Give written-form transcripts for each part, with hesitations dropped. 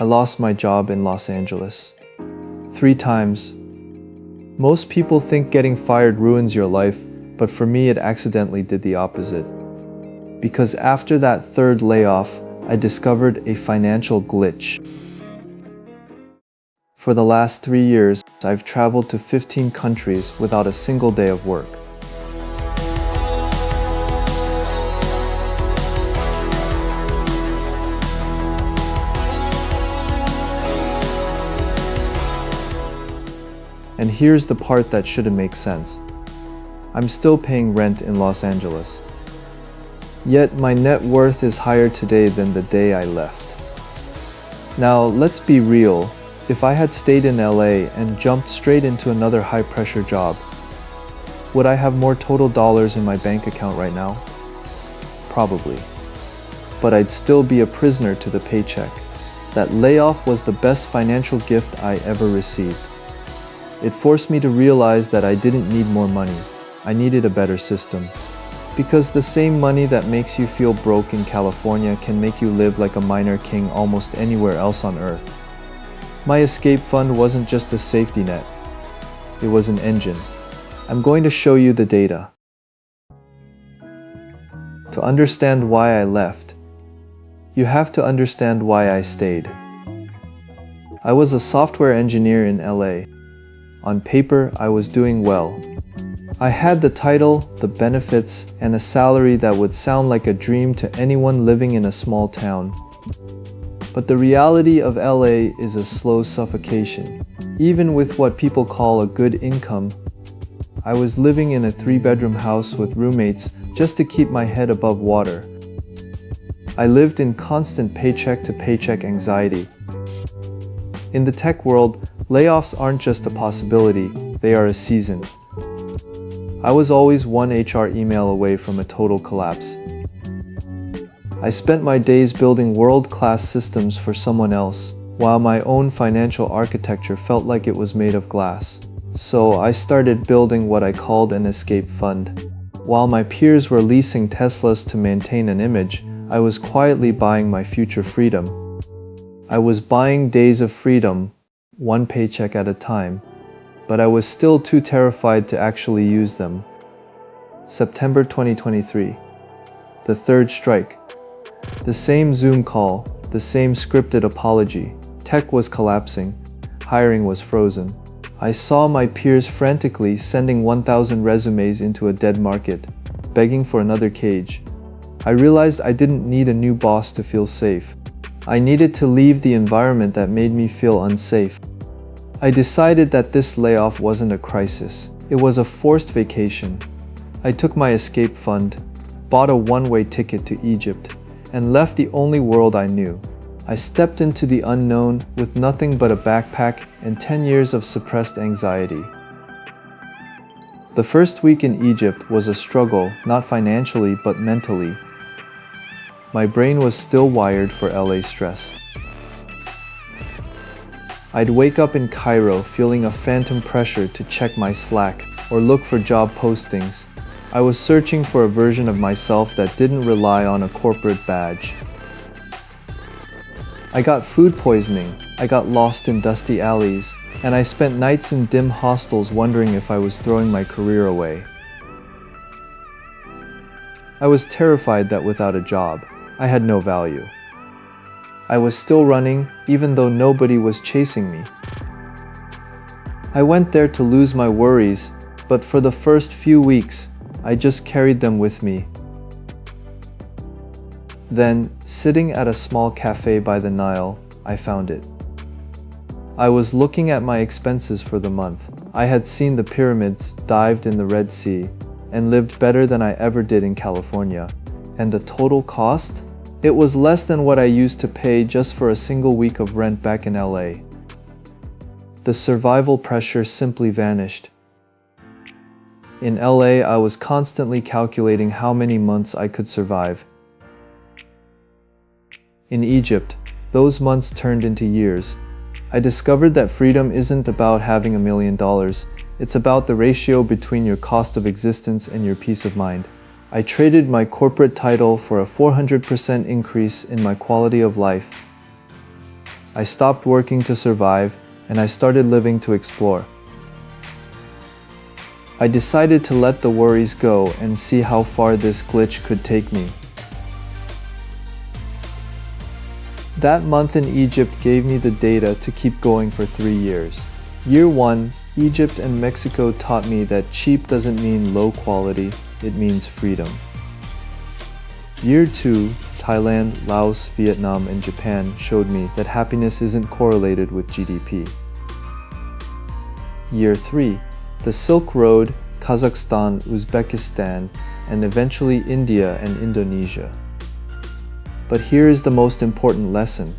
I lost my job in Los Angeles 3 times. Most people think getting fired ruins your life, but for me it accidentally did the opposite. Because after that 3rd layoff, I discovered a financial glitch. For the last 3 years, I've traveled to 15 countries without a single day of work. And here's the part that shouldn't make sense. I'm still paying rent in Los Angeles. Yet my net worth is higher today than the day I left. Now, let's be real. If I had stayed in LA and jumped straight into another high-pressure job, would I have more total dollars in my bank account right now? Probably. But I'd still be a prisoner to the paycheck. That layoff was the best financial gift I ever received. It forced me to realize that I didn't need more money. I needed a better system. Because the same money that makes you feel broke in California can make you live like a minor king almost anywhere else on earth. My escape fund wasn't just a safety net. It was an engine. I'm going to show you the data. To understand why I left, you have to understand why I stayed. I was a software engineer in LA. On paper, I was doing well. I had the title, the benefits, and a salary that would sound like a dream to anyone living in a small town. But the reality of LA is a slow suffocation. Even with what people call a good income, I was living in a 3-bedroom house with roommates just to keep my head above water. I lived in constant paycheck-to-paycheck anxiety. In the tech world, layoffs aren't just a possibility, they are a season. I was always one HR email away from a total collapse. I spent my days building world-class systems for someone else, while my own financial architecture felt like it was made of glass. So I started building what I called an escape fund. While my peers were leasing Teslas to maintain an image, I was quietly buying my future freedom. I was buying days of freedom, one paycheck at a time, but I was still too terrified to actually use them. September 2023. The 3rd strike. The same Zoom call, the same scripted apology. Tech was collapsing. Hiring was frozen. I saw my peers frantically sending 1,000 resumes into a dead market, begging for another cage. I realized I didn't need a new boss to feel safe. I needed to leave the environment that made me feel unsafe. I decided that this layoff wasn't a crisis. It was a forced vacation. I took my escape fund, bought a one-way ticket to Egypt, and left the only world I knew. I stepped into the unknown with nothing but a backpack and 10 years of suppressed anxiety. The first week in Egypt was a struggle, not financially but mentally. My brain was still wired for LA stress. I'd wake up in Cairo feeling a phantom pressure to check my Slack or look for job postings. I was searching for a version of myself that didn't rely on a corporate badge. I got food poisoning, I got lost in dusty alleys, and I spent nights in dim hostels wondering if I was throwing my career away. I was terrified that without a job, I had no value. I was still running, even though nobody was chasing me. I went there to lose my worries, but for the first few weeks, I just carried them with me. Then, sitting at a small cafe by the Nile, I found it. I was looking at my expenses for the month. I had seen the pyramids, dived in the Red Sea, and lived better than I ever did in California. And the total cost? It was less than what I used to pay just for a single week of rent back in LA. The survival pressure simply vanished. In LA, I was constantly calculating how many months I could survive. In Egypt, those months turned into years. I discovered that freedom isn't about having $1 million. It's about the ratio between your cost of existence and your peace of mind. I traded my corporate title for a 400% increase in my quality of life. I stopped working to survive, and I started living to explore. I decided to let the worries go and see how far this glitch could take me. That month in Egypt gave me the data to keep going for 3 years. Year 1, Egypt and Mexico taught me that cheap doesn't mean low quality, it means freedom. Year 2, Thailand, Laos, Vietnam, and Japan showed me that happiness isn't correlated with GDP. Year 3, the Silk Road, Kazakhstan, Uzbekistan, and eventually India and Indonesia. But here is the most important lesson.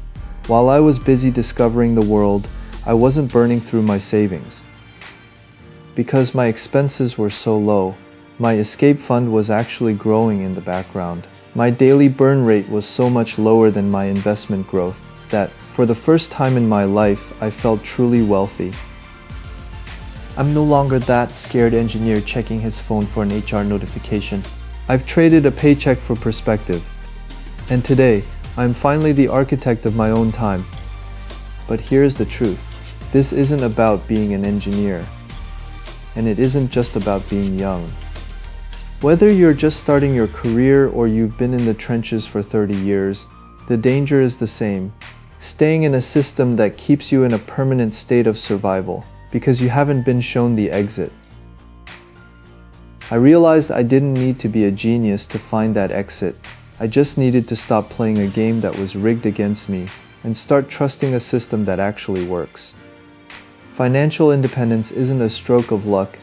While I was busy discovering the world, I wasn't burning through my savings. Because my expenses were so low, my escape fund was actually growing in the background. My daily burn rate was so much lower than my investment growth that, for the first time in my life, I felt truly wealthy. I'm no longer that scared engineer checking his phone for an HR notification. I've traded a paycheck for perspective. And today, I'm finally the architect of my own time. But here's the truth. This isn't about being an engineer. And it isn't just about being young. Whether you're just starting your career or you've been in the trenches for 30 years, the danger is the same. Staying in a system that keeps you in a permanent state of survival because you haven't been shown the exit. I realized I didn't need to be a genius to find that exit. I just needed to stop playing a game that was rigged against me and start trusting a system that actually works. Financial independence isn't a stroke of luck,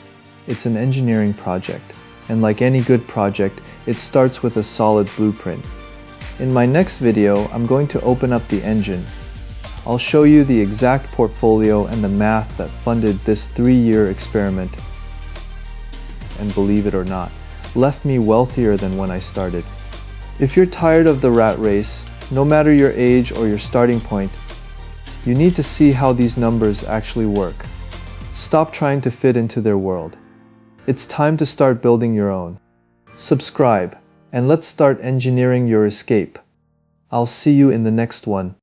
it's an engineering project. And like any good project, it starts with a solid blueprint. In my next video, I'm going to open up the engine. I'll show you the exact portfolio and the math that funded this 3-year experiment. And believe it or not, left me wealthier than when I started. If you're tired of the rat race, no matter your age or your starting point, you need to see how these numbers actually work. Stop trying to fit into their world. It's time to start building your own. Subscribe, and let's start engineering your escape. I'll see you in the next one.